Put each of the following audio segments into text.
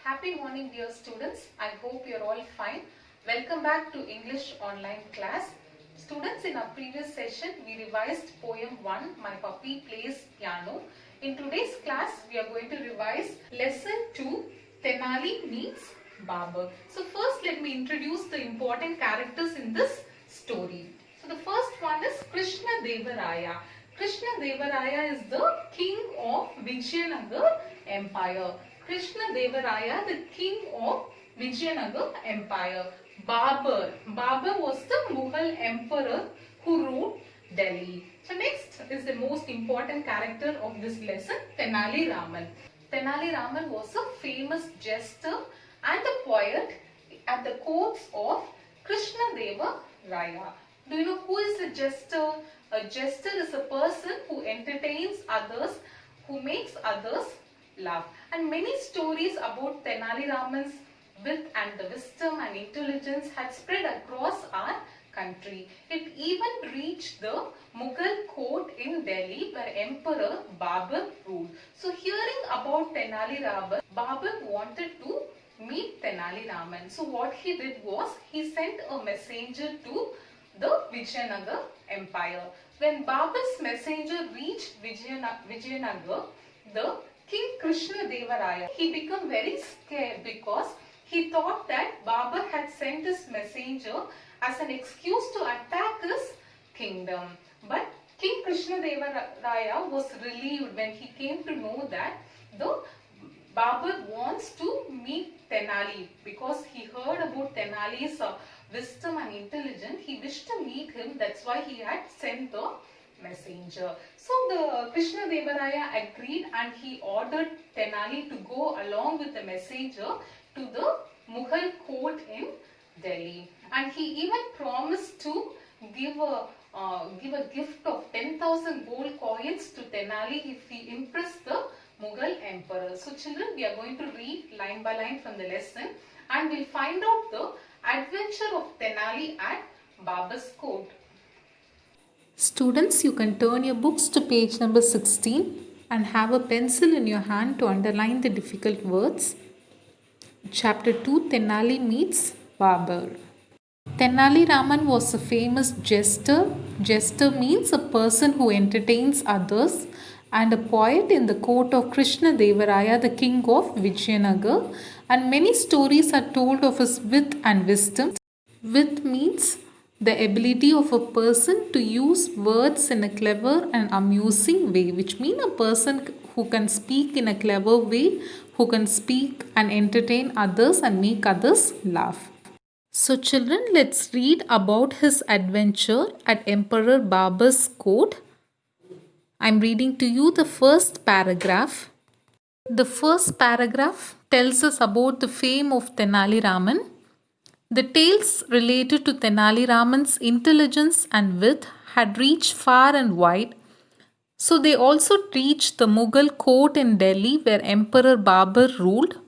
Happy morning dear students. I hope you are all fine. Welcome back to English online class. Students, in our previous session we revised poem 1, My Puppy Plays Piano. In today's class we are going to revise lesson 2, Tenali Meets Babar. So first let me introduce the important characters in this story. So the first one is Krishna Devaraya. Krishna Devaraya is the king of Vijayanagar Empire. Krishna Devaraya, the king of Vijayanagar Empire. Babur. Babur was the Mughal emperor who ruled Delhi. So next is the most important character of this lesson, Tenali Raman. Tenali Raman was a famous jester and a poet at the courts of Krishna Deva Raya. Do you know who is a jester? A jester is a person who entertains others, who makes others laugh. And many stories about Tenali Raman's wit and the wisdom and intelligence had spread across our country. It even reached the Mughal court in Delhi where Emperor Babur ruled. So hearing about Tenali Raman, Babur wanted to meet Tenali Raman. So what he did was he sent a messenger to the Vijayanagar Empire. When Babur's messenger reached Vijayanagar, the King Krishna Devaraya, he became very scared because he thought that Babur had sent his messenger as an excuse to attack his kingdom. But King Krishna Devaraya was relieved when he came to know that the Babur wants to meet Tenali because he heard about Tenali's wisdom and intelligence. He wished to meet him. That's why he had sent the messenger. So the Krishna Devaraya agreed and he ordered Tenali to go along with the messenger to the Mughal court in Delhi. And he even promised to give a gift of 10,000 gold coins to Tenali if he impressed the Mughal emperor. So children, we are going to read line by line from the lesson and we'll find out the adventure of Tenali at Babur's court. Students, you can turn your books to page number 16 and have a pencil in your hand to underline the difficult words. Chapter 2, Tenali Meets Babur. Tenali Raman was a famous jester. Jester means a person who entertains others, and a poet in the court of Krishna Devaraya, the king of Vijayanagar, and many stories are told of his wit and wisdom. Wit means the ability of a person to use words in a clever and amusing way, which means a person who can speak in a clever way, who can speak and entertain others and make others laugh. So children, let's read about his adventure at Emperor Babur's court. I'm reading to you the first paragraph. The first paragraph tells us about the fame of Tenali Raman. The tales related to Tenali Raman's intelligence and wit had reached far and wide. So they also reached the Mughal court in Delhi where Emperor Babur ruled.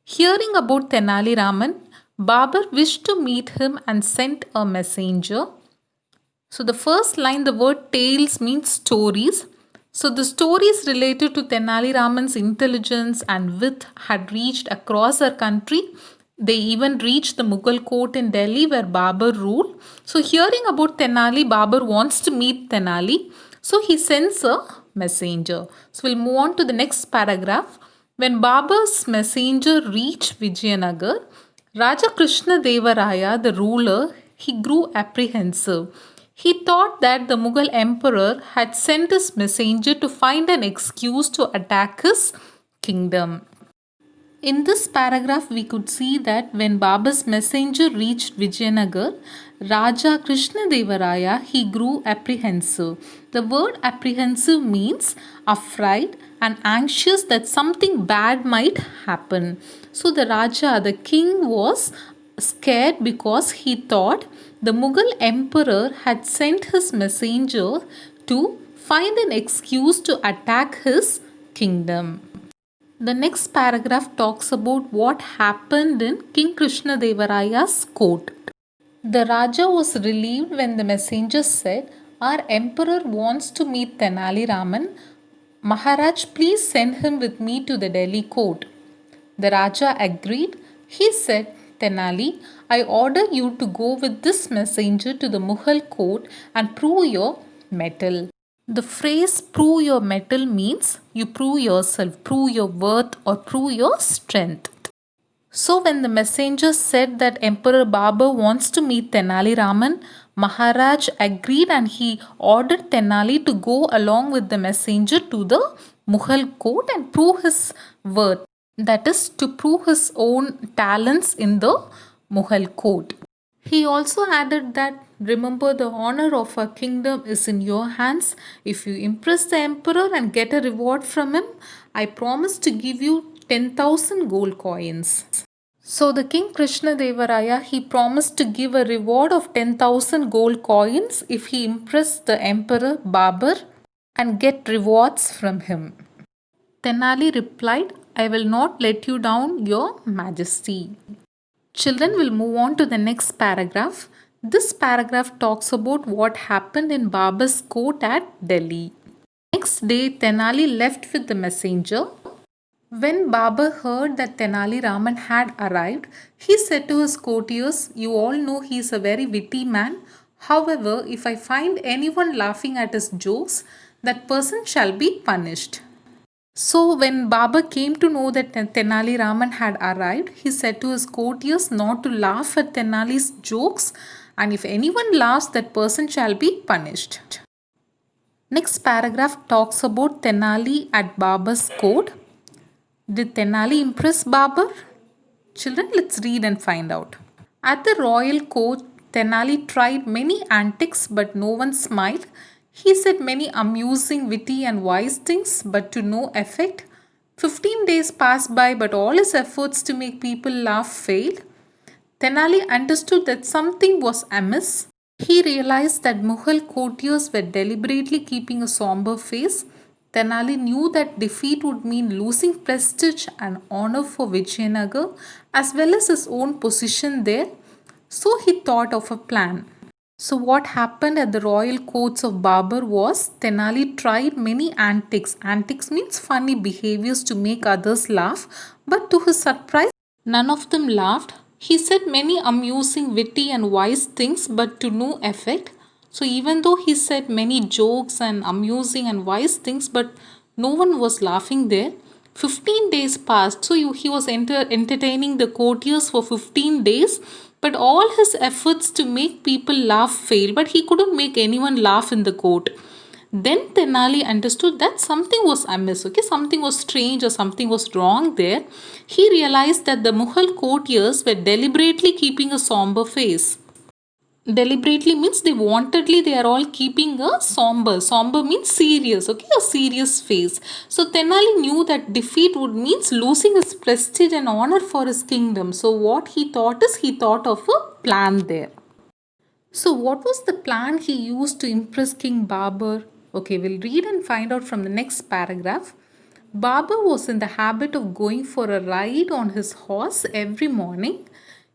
Hearing about Tenali Raman, Babur wished to meet him and sent a messenger. So the first line, the word tales means stories. So the stories related to Tenali Raman's intelligence and wit had reached across our country. They even reached the Mughal court in Delhi where Babur ruled. So hearing about Tenali, Babur wants to meet Tenali. So he sends a messenger. So we'll move on to the next paragraph. When Babur's messenger reached Vijayanagar, Raja Krishna Devaraya, the ruler, he grew apprehensive. He thought that the Mughal emperor had sent his messenger to find an excuse to attack his kingdom. In this paragraph, we could see that when Babur's messenger reached Vijayanagar, Raja Krishna Devaraya, he grew apprehensive. The word apprehensive means afraid and anxious that something bad might happen. So the Raja, the king, was scared because he thought the Mughal emperor had sent his messenger to find an excuse to attack his kingdom. The next paragraph talks about what happened in King Krishna Devaraya's court. The Raja was relieved when the messenger said, "Our emperor wants to meet Tenali Raman. Maharaj, please send him with me to the Delhi court." The Raja agreed. He said, Tenali, I order you to go with this messenger to the Mughal court and prove your mettle. The phrase prove your mettle means you prove yourself, prove your worth, or prove your strength. So, when the messenger said that Emperor Babur wants to meet Tenali Raman, Maharaj agreed and he ordered Tenali to go along with the messenger to the Mughal court and prove his worth. That is, to prove his own talents in the Mughal court. He also added that remember the honor of our kingdom is in your hands. If you impress the emperor and get a reward from him, I promise to give you 10,000 gold coins. So the king Krishna Devaraya he promised to give a reward of 10,000 gold coins if he impressed the emperor Babur and get rewards from him. Tenali replied, I will not let you down, your majesty. Children will move on to the next paragraph. This paragraph talks about what happened in Babur's court at Delhi. Next day, Tenali left with the messenger. When Babur heard that Tenali Raman had arrived, he said to his courtiers, you all know he is a very witty man. However, if I find anyone laughing at his jokes, that person shall be punished. So, when Babur came to know that Tenali Raman had arrived, he said to his courtiers not to laugh at Tenali's jokes, and if anyone laughs, that person shall be punished. Next paragraph talks about Tenali at Babur's court. Did Tenali impress Babur? Children, let's read and find out. At the royal court, Tenali tried many antics, but no one smiled. He said many amusing, witty, and wise things, but to no effect. 15 days passed by, but all his efforts to make people laugh failed. Tenali understood that something was amiss. He realized that Mughal courtiers were deliberately keeping a somber face. Tenali knew that defeat would mean losing prestige and honor for Vijayanagar as well as his own position there. So he thought of a plan. So what happened at the royal courts of Babur was Tenali tried many antics. Antics means funny behaviors to make others laugh. But to his surprise, none of them laughed. He said many amusing, witty and wise things but to no effect. So even though he said many jokes and amusing and wise things but no one was laughing there. 15 days passed. So he was entertaining the courtiers for 15 days. But all his efforts to make people laugh failed, but he couldn't make anyone laugh in the court. Then Tenali understood that something was amiss, okay, something was strange or something was wrong there. He realized that the Mughal courtiers were deliberately keeping a somber face. Deliberately means they are all keeping a somber means serious, okay, a serious face. So Tenali knew that defeat would means losing his prestige and honor for his kingdom. So what he thought is he thought of a plan there. So what was the plan he used to impress King Babur? Okay, we'll read and find out from the next paragraph. Babur was in the habit of going for a ride on his horse every morning.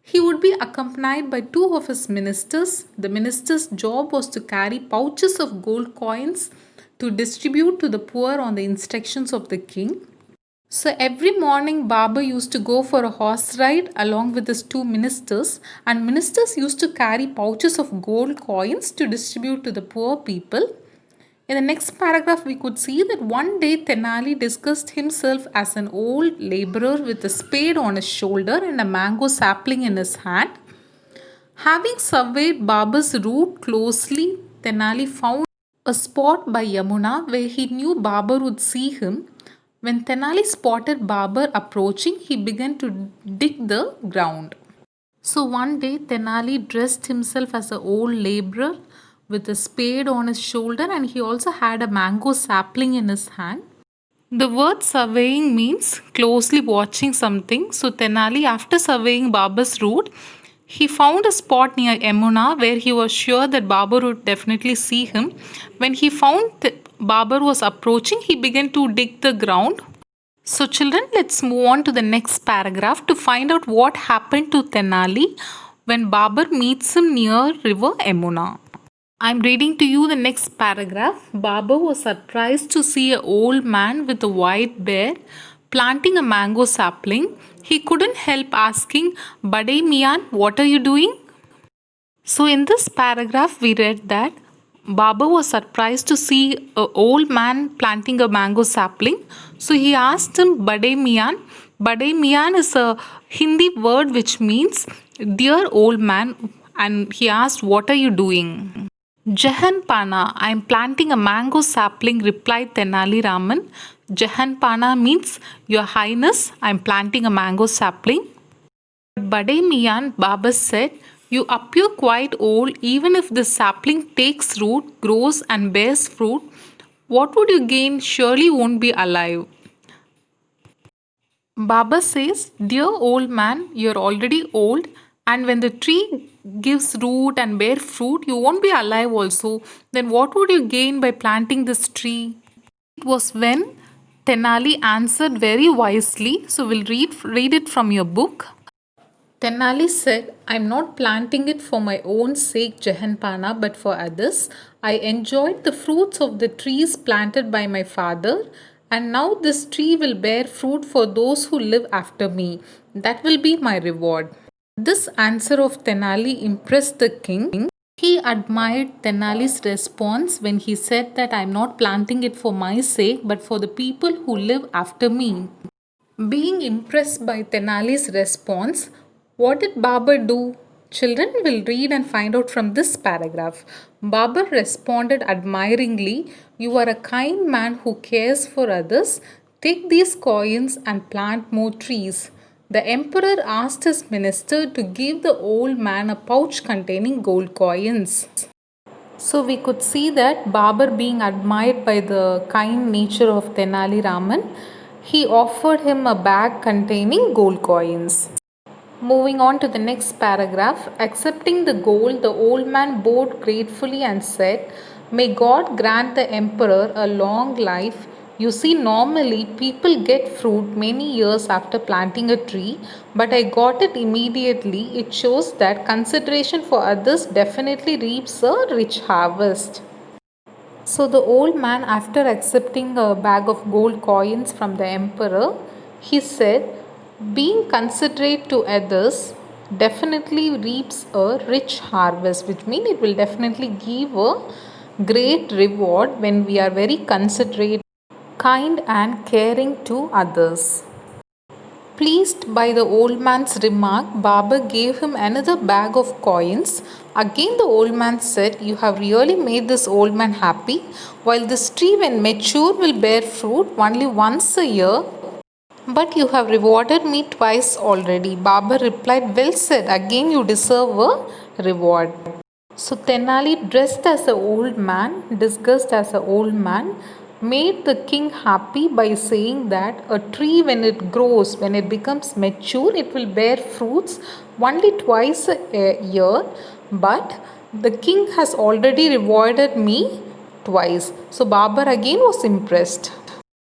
He would be accompanied by two of his ministers. The minister's job was to carry pouches of gold coins to distribute to the poor on the instructions of the king. So every morning Babur used to go for a horse ride along with his two ministers, and ministers used to carry pouches of gold coins to distribute to the poor people. In the next paragraph, we could see that one day Tenali disguised himself as an old laborer with a spade on his shoulder and a mango sapling in his hand. Having surveyed Babur's route closely, Tenali found a spot by Yamuna where he knew Babur would see him. When Tenali spotted Babur approaching, he began to dig the ground. So one day Tenali dressed himself as an old laborer with a spade on his shoulder, and he also had a mango sapling in his hand. The word surveying means closely watching something. So Tenali, after surveying Babur's route, he found a spot near Yamuna where he was sure that Babur would definitely see him. When he found that Babur was approaching, he began to dig the ground. So children, let's move on to the next paragraph to find out what happened to Tenali when Babur meets him near river Yamuna. I'm reading to you the next paragraph. Babur was surprised to see an old man with a white beard planting a mango sapling, he couldn't help asking, Bade Mian, what are you doing? So, in this paragraph, we read that Baba was surprised to see an old man planting a mango sapling. So, he asked him, Bade Mian. Bade Mian is a Hindi word which means dear old man, and he asked, what are you doing? Jahan Pana, I am planting a mango sapling, replied Tenali Raman. Jahan Pana means, Your Highness, I am planting a mango sapling. Bade Mian, Baba said, You appear quite old. Even if the sapling takes root, grows, and bears fruit, what would you gain? Surely you won't be alive. Baba says, Dear old man, you're already old, and when the tree gives root and bear fruit, you won't be alive also. Then what would you gain by planting this tree? It was when Tenali answered very wisely. So we'll read it from your book. Tenali said, I'm not planting it for my own sake, Jahanpana, but for others. I enjoyed the fruits of the trees planted by my father, and now this tree will bear fruit for those who live after me. That will be my reward. This answer of Tenali impressed the king. He admired Tenali's response when he said that I'm not planting it for my sake, but for the people who live after me. Being impressed by Tenali's response, what did Babar do? Children will read and find out from this paragraph. Babar responded admiringly, You are a kind man who cares for others. Take these coins and plant more trees. The emperor asked his minister to give the old man a pouch containing gold coins. So we could see that Babar, being admired by the kind nature of Tenali Raman, he offered him a bag containing gold coins. Moving on to the next paragraph, accepting the gold, the old man bowed gratefully and said, May God grant the emperor a long life. You see, normally people get fruit many years after planting a tree, but I got it immediately. It shows that consideration for others definitely reaps a rich harvest. So the old man, after accepting a bag of gold coins from the emperor, he said, Being considerate to others definitely reaps a rich harvest, which means it will definitely give a great reward when we are very considerate, kind, and caring to others. Pleased by the old man's remark, Baba gave him another bag of coins. Again, the old man said, You have really made this old man happy. While this tree, when mature, will bear fruit only once a year, but you have rewarded me twice already. Baba replied, Well said, again you deserve a reward. So Tenali, dressed as an old man, disguised as an old man, made the king happy by saying that a tree, when it grows, when it becomes mature, it will bear fruits only twice a year, but the king has already rewarded me twice. So Babar again was impressed.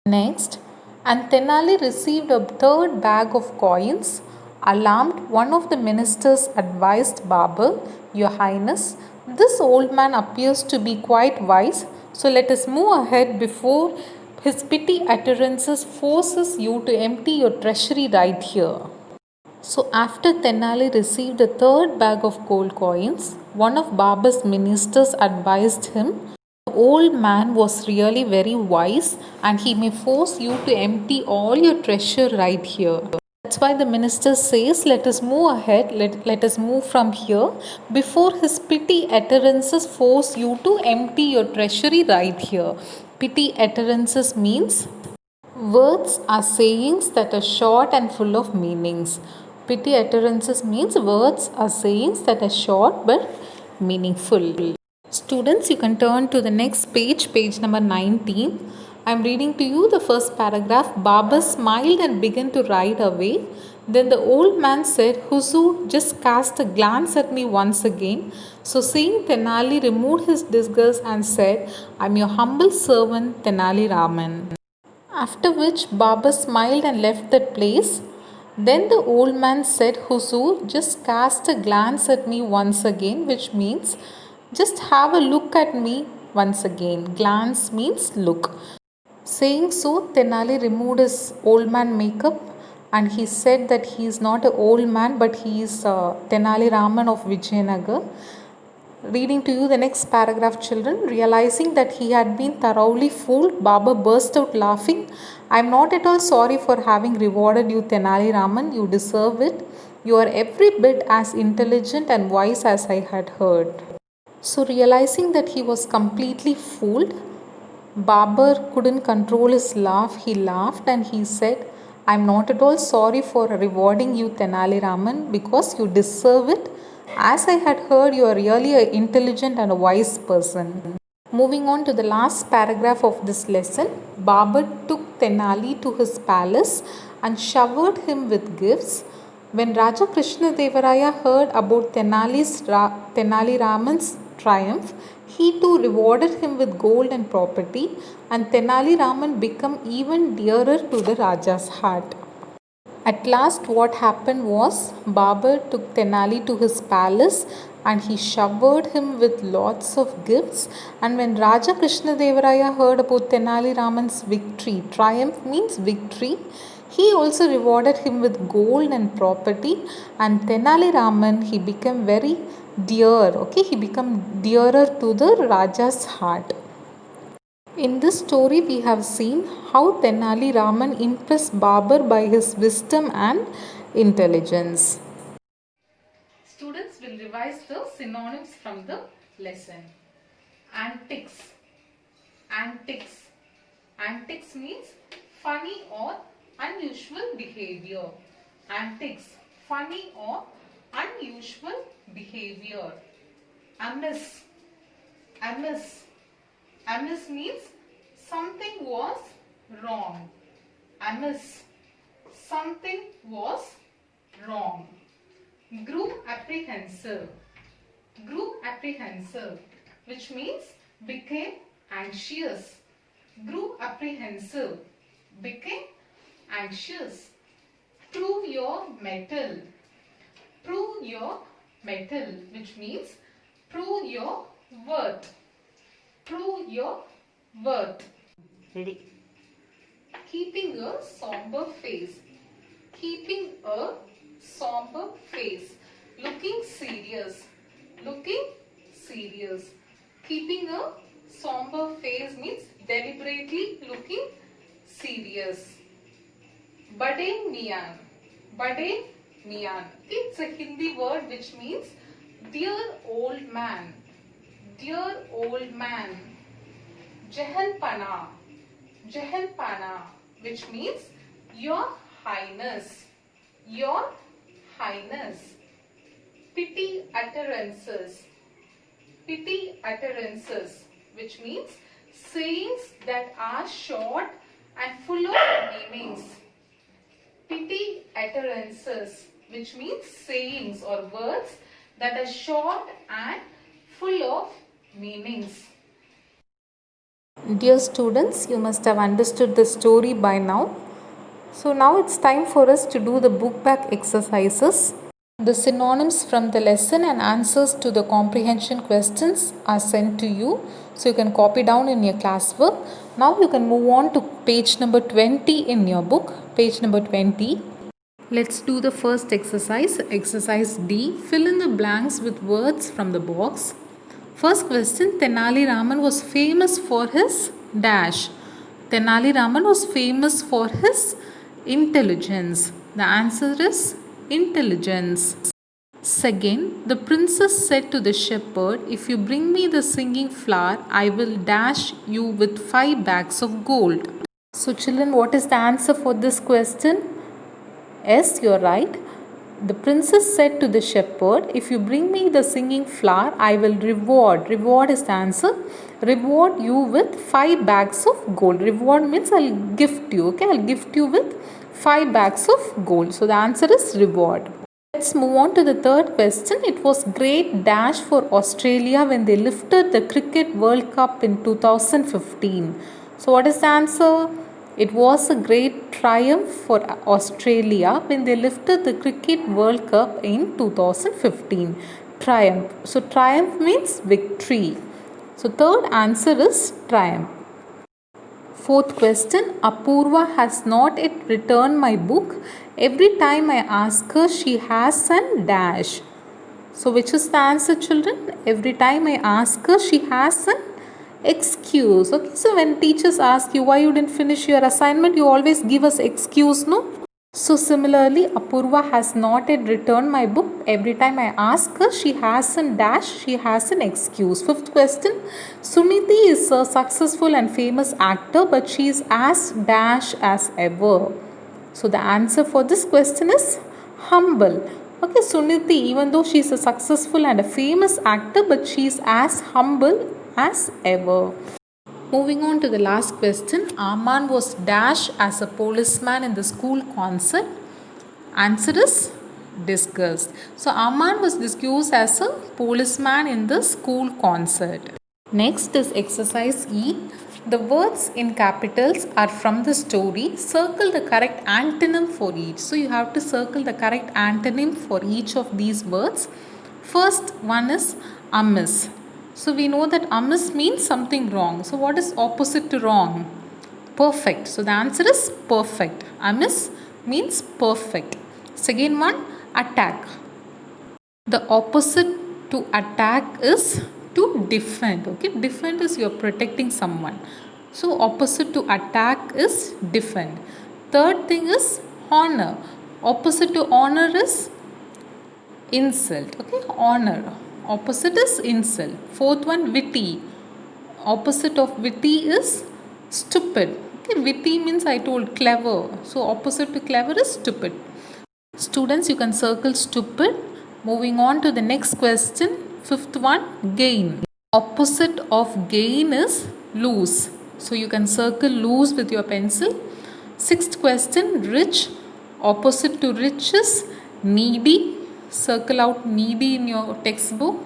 Next, and Tenali received a third bag of coins. Alarmed, one of the ministers advised Babar, Your Highness, this old man appears to be quite wise, so let us move ahead before his petty utterances forces you to empty your treasury right here. So after Tenali received a third bag of gold coins, one of Baba's ministers advised him, the old man was really very wise and he may force you to empty all your treasure right here. That's why the minister says, let us move ahead, let us move from here before his petty utterances force you to empty your treasury right here. Petty utterances means words are sayings that are short and full of meanings. Petty utterances means words are sayings that are short but meaningful. Students, you can turn to the next page, page number 19. I am reading to you the first paragraph. Baba smiled and began to ride away. Then the old man said, Huzur, just cast a glance at me once again. So seeing Tenali removed his disguise and said, I am your humble servant, Tenali Raman. After which Baba smiled and left that place. Then the old man said, Huzur, just cast a glance at me once again, which means just have a look at me once again. Glance means look. Saying so, Tenali removed his old man makeup and he said that he is not an old man but he is Tenali Raman of Vijayanagar. Reading to you the next paragraph, children. Realizing that he had been thoroughly fooled, Babar burst out laughing. I am not at all sorry for having rewarded you, Tenali Raman. You deserve it. You are every bit as intelligent and wise as I had heard. So, realizing that he was completely fooled, Babar couldn't control his laugh. He laughed and he said, I am not at all sorry for rewarding you, Tenali Raman, because you deserve it. As I had heard, you are really an intelligent and a wise person. Moving on to the last paragraph of this lesson, Babar took Tenali to his palace and showered him with gifts. When Raja Krishnadevaraya heard about Tenali Raman's triumph, he too rewarded him with gold and property, and Tenali Raman became even dearer to the Raja's heart. At last, what happened was Babar took Tenali to his palace and he showered him with lots of gifts. And when Raja Krishnadevaraya heard about Tenali Raman's victory, triumph means victory, he also rewarded him with gold and property. And Tenali Raman, he became very dear, he became dearer to the Raja's heart. In this story, we have seen how Tenali Raman impressed Babar by his wisdom and intelligence. Students will revise the synonyms from the lesson. Antics. Antics. Antics means funny or unusual behavior. Antics. Funny or unusual behavior. Amiss. Amiss. Amiss means something was wrong. Amiss. Something was wrong. Grew apprehensive. Grew apprehensive, which means became anxious. Grew apprehensive. Became anxious. Prove your mettle. Prove your mettle, which means prove your worth. Prove your worth. Ready. Keeping a somber face. Keeping a somber face. Looking serious. Looking serious. Keeping a somber face means deliberately looking serious. Bade miyan. Bade miyan. It's a Hindi word which means dear old man. Dear old man. Jahanpana. Jahanpana, which means your highness. Your highness. Pity utterances. Pity utterances, which means sayings that are short and full of meanings. Pity utterances, which means sayings or words that are short and full of meanings. Dear students, you must have understood the story by now. So now it's time for us to do the book back exercises. The synonyms from the lesson and answers to the comprehension questions are sent to you. So you can copy down in your classwork. Now you can move on to page number 20 in your book. Page number 20. Let's do the first exercise. Exercise D. Fill in the blanks with words from the box. First question, Tenali Raman was famous for his dash. Tenali Raman was famous for his intelligence. The answer is intelligence. Second, the princess said to the shepherd, if you bring me the singing flower, I will dash you with 5 bags of gold. So children, what is the answer for this question? Yes, you are right. The princess said to the shepherd, if you bring me the singing flower, I will reward. Reward is the answer. Reward you with 5 bags of gold. Reward means I'll gift you. Okay, I'll gift you with 5 bags of gold. So the answer is reward. Let's move on to the third question. It was great dash for Australia when they lifted the Cricket World Cup in 2015. So what is the answer? It was a great triumph for Australia when they lifted the Cricket World Cup in 2015. Triumph. So triumph means victory. So third answer is triumph. Fourth question, Apurva has not yet returned my book. Every time I ask her, she has an dash. So which is the answer, children? Every time I ask her, she has an excuse. Okay, so when teachers ask you why you didn't finish your assignment, you always give us excuse, no? So similarly, Apurva has not yet returned my book. Every time I ask her, she has an dash, she has an excuse. Fifth question, Suniti is a successful and famous actor, but she is as dash as ever. So the answer for this question is humble. Okay, Suniti, even though she is a successful and a famous actor, but she is as humble as ever. Moving on to the last question, Aman was dash as a policeman in the school concert. Answer is discussed. So Aman was discussed as a policeman in the school concert. Next is exercise E. The words in capitals are from the story. Circle the correct antonym for each. So you have to circle the correct antonym for each of these words. First one is amiss. So we know that amiss means something wrong. So what is opposite to wrong? Perfect. So the answer is perfect. Amiss means perfect. Second one, attack. The opposite to attack is to defend. Okay, defend is you're protecting someone. So opposite to attack is defend. Third thing is honor. Opposite to honor is insult. Okay, honor. Opposite is insult. Fourth one, witty. Opposite of witty is stupid. Okay, witty means I told clever. So opposite to clever is stupid. Students, you can circle stupid. Moving on to the next question. Fifth one, gain. Opposite of gain is lose. So you can circle lose with your pencil. Sixth question, rich. Opposite to rich is needy. Circle out needy in your textbook.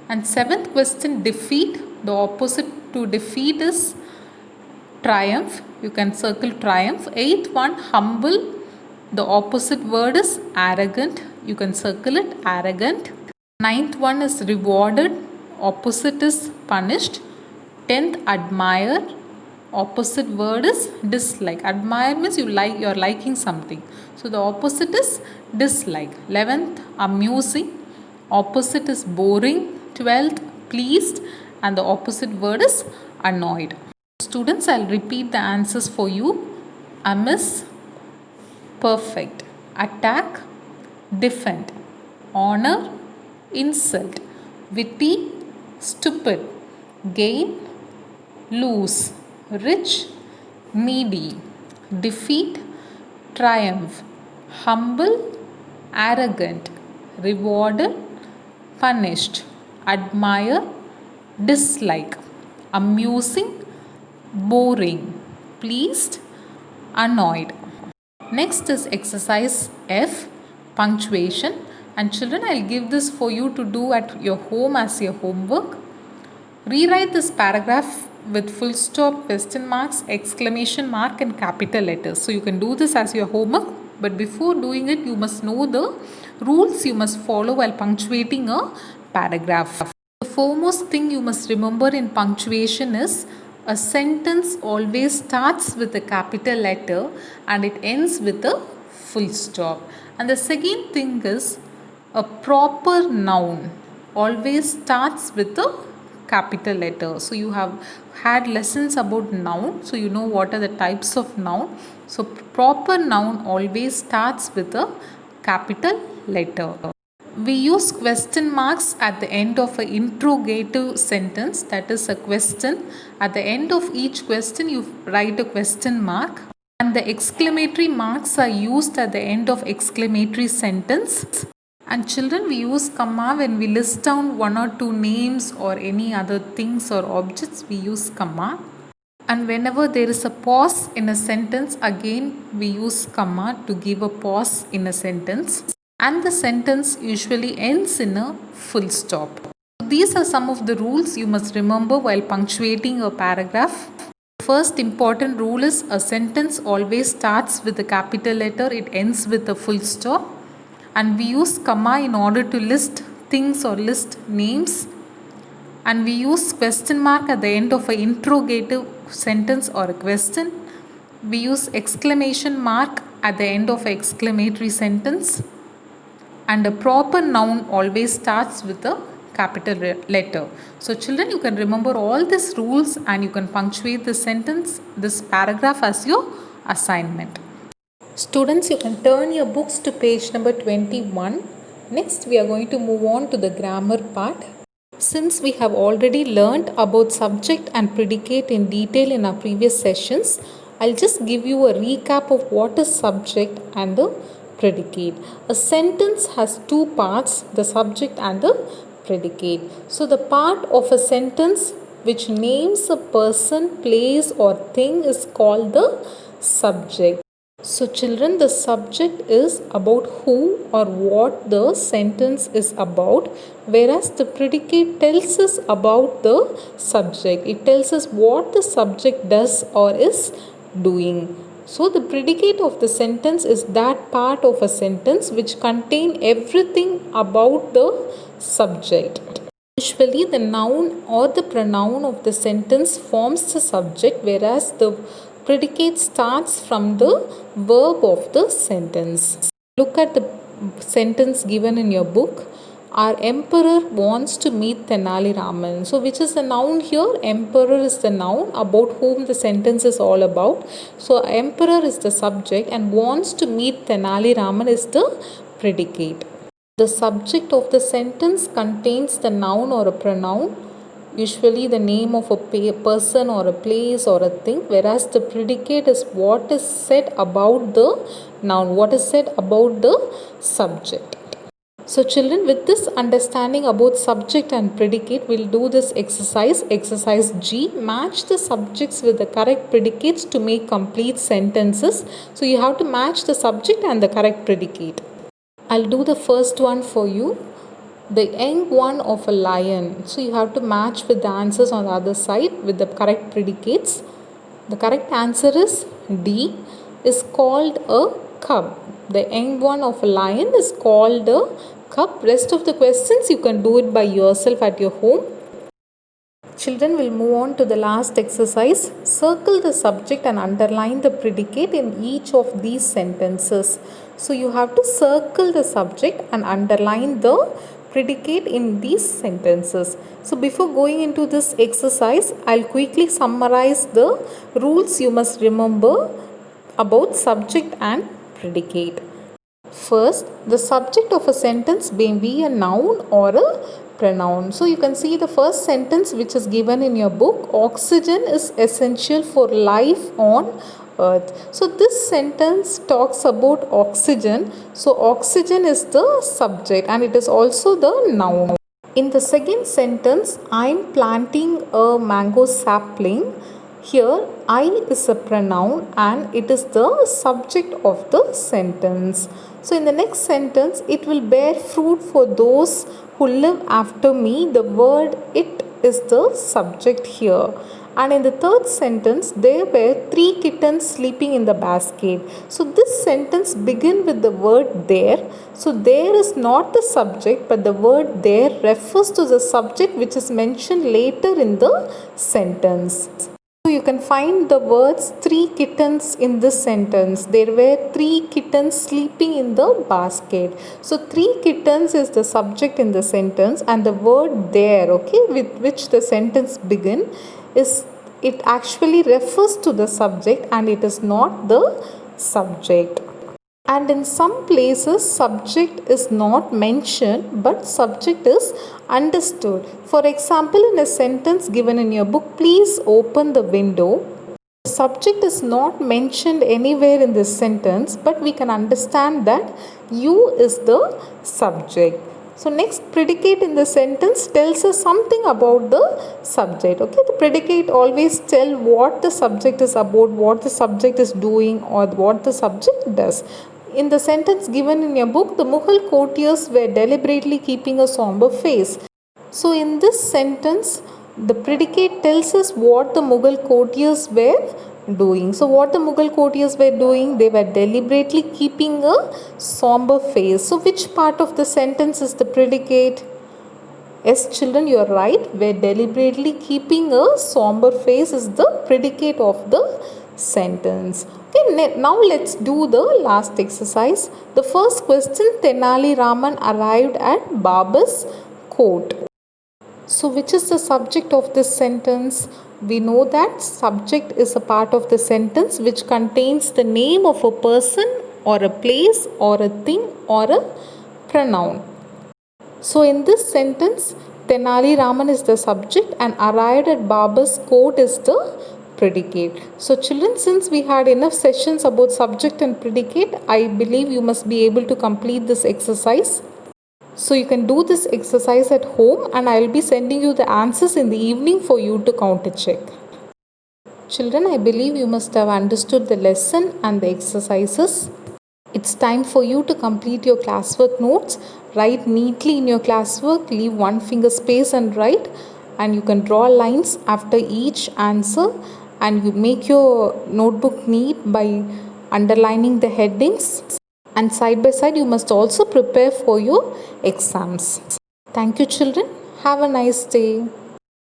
And seventh question, defeat. The opposite to defeat is triumph. You can circle triumph. Eighth one, humble. The opposite word is arrogant. You can circle it, arrogant. Ninth one is rewarded. Opposite is punished. 10th, admire. Opposite word is dislike. Admire means you're liking something. So the opposite is dislike. 11th, amusing. Opposite is boring. 12th, pleased. And the opposite word is annoyed. Students, I'll repeat the answers for you. Amiss, perfect. Attack, defend. Honor, insult. Witty, stupid. Gain, lose. Rich, needy. Defeat, triumph. Humble, arrogant. Rewarded, punished. Admire, dislike. Amusing, boring. Pleased, annoyed. Next is exercise F, punctuation. And children, I'll give this for you to do at your home as your homework. Rewrite this paragraph with full stop, question marks, exclamation mark and capital letters. So you can do this as your homework. But before doing it, you must know the rules you must follow while punctuating a paragraph. The foremost thing you must remember in punctuation is a sentence always starts with a capital letter and it ends with a full stop. And the second thing is a proper noun always starts with a capital letter. So you have had lessons about noun, so you know what are the types of noun. So proper noun always starts with a capital letter. We use question marks at the end of an interrogative sentence, that is a question. At the end of each question, you write a question mark. And the exclamatory marks are used at the end of exclamatory sentence. And children, we use comma when we list down one or two names or any other things or objects, we use comma. And whenever there is a pause in a sentence, again we use comma to give a pause in a sentence. And the sentence usually ends in a full stop. These are some of the rules you must remember while punctuating a paragraph. First important rule is a sentence always starts with a capital letter, it ends with a full stop. And we use comma in order to list things or list names. And we use question mark at the end of an interrogative sentence or a question. We use exclamation mark at the end of an exclamatory sentence. And a proper noun always starts with a capital letter. So children, you can remember all these rules and you can punctuate this sentence, this paragraph as your assignment. Students, you can turn your books to page number 21. Next, we are going to move on to the grammar part. Since we have already learnt about subject and predicate in detail in our previous sessions, I'll just give you a recap of what is subject and the predicate. A sentence has two parts, the subject and the predicate. So the part of a sentence which names a person, place or thing is called the subject. So children, the subject is about who or what the sentence is about, whereas the predicate tells us about the subject. It tells us what the subject does or is doing. So the predicate of the sentence is that part of a sentence which contain everything about the subject. Usually the noun or the pronoun of the sentence forms the subject, whereas the predicate starts from the verb of the sentence. Look at the sentence given in your book. Our emperor wants to meet Tenali Raman. So which is the noun here? Emperor is the noun about whom the sentence is all about. So emperor is the subject and wants to meet Tenali Raman is the predicate. The subject of the sentence contains the noun or a pronoun, usually the name of a person or a place or a thing, whereas the predicate is what is said about the noun, what is said about the subject. So children, with this understanding about subject and predicate, we'll do this exercise. Exercise G, match the subjects with the correct predicates to make complete sentences. So you have to match the subject and the correct predicate. I'll do the first one for you. The young one of a lion. So you have to match with the answers on the other side with the correct predicates. The correct answer is D, is called a cub. The young one of a lion is called a cub. Rest of the questions you can do it by yourself at your home. Children, will move on to the last exercise. Circle the subject and underline the predicate in each of these sentences. So you have to circle the subject and underline the predicate in these sentences. So before going into this exercise, I'll quickly summarize the rules you must remember about subject and predicate. First, the subject of a sentence may be a noun or a pronoun. So you can see the first sentence which is given in your book. Oxygen is essential for life on earth. So this sentence talks about oxygen. So oxygen is the subject and it is also the noun. In the second sentence, I am planting a mango sapling. Here I is a pronoun and it is the subject of the sentence. So in the next sentence, it will bear fruit for those who live after me. The word it is the subject here. And in the third sentence, there were 3 kittens sleeping in the basket. So this sentence begins with the word there. So there is not the subject, but the word there refers to the subject which is mentioned later in the sentence. So you can find the words 3 kittens in this sentence. There were 3 kittens sleeping in the basket. So 3 kittens is the subject in the sentence and the word there, okay, with which the sentence begin, is it actually refers to the subject and it is not the subject. And in some places subject is not mentioned but subject is understood. For example, in a sentence given in your book, please open the window. The subject is not mentioned anywhere in this sentence, but we can understand that you is the subject. So next, predicate in the sentence tells us something about the subject. Okay, the predicate always tell what the subject is about, what the subject is doing or what the subject does. In the sentence given in your book, the Mughal courtiers were deliberately keeping a somber face. So in this sentence, the predicate tells us what the Mughal courtiers were doing. So what the Mughal courtiers were doing, they were deliberately keeping a somber face. So which part of the sentence is the predicate? Yes, children, you are right. Where deliberately keeping a somber face is the predicate of the sentence. Okay, now let's do the last exercise. The first question, Tenali Raman arrived at Baba's court. So, which is the subject of this sentence? We know that subject is a part of the sentence which contains the name of a person or a place or a thing or a pronoun. So, in this sentence, Tenali Raman is the subject and arrived at Baba's court is the predicate. So, children, since we had enough sessions about subject and predicate, I believe you must be able to complete this exercise. So, you can do this exercise at home and I will be sending you the answers in the evening for you to counter check. Children, I believe you must have understood the lesson and the exercises. It's time for you to complete your classwork notes. Write neatly in your classwork, leave one finger space and write, and you can draw lines after each answer, and you make your notebook neat by underlining the headings, and side by side you must also prepare for your exams. Thank you, children. Have a nice day.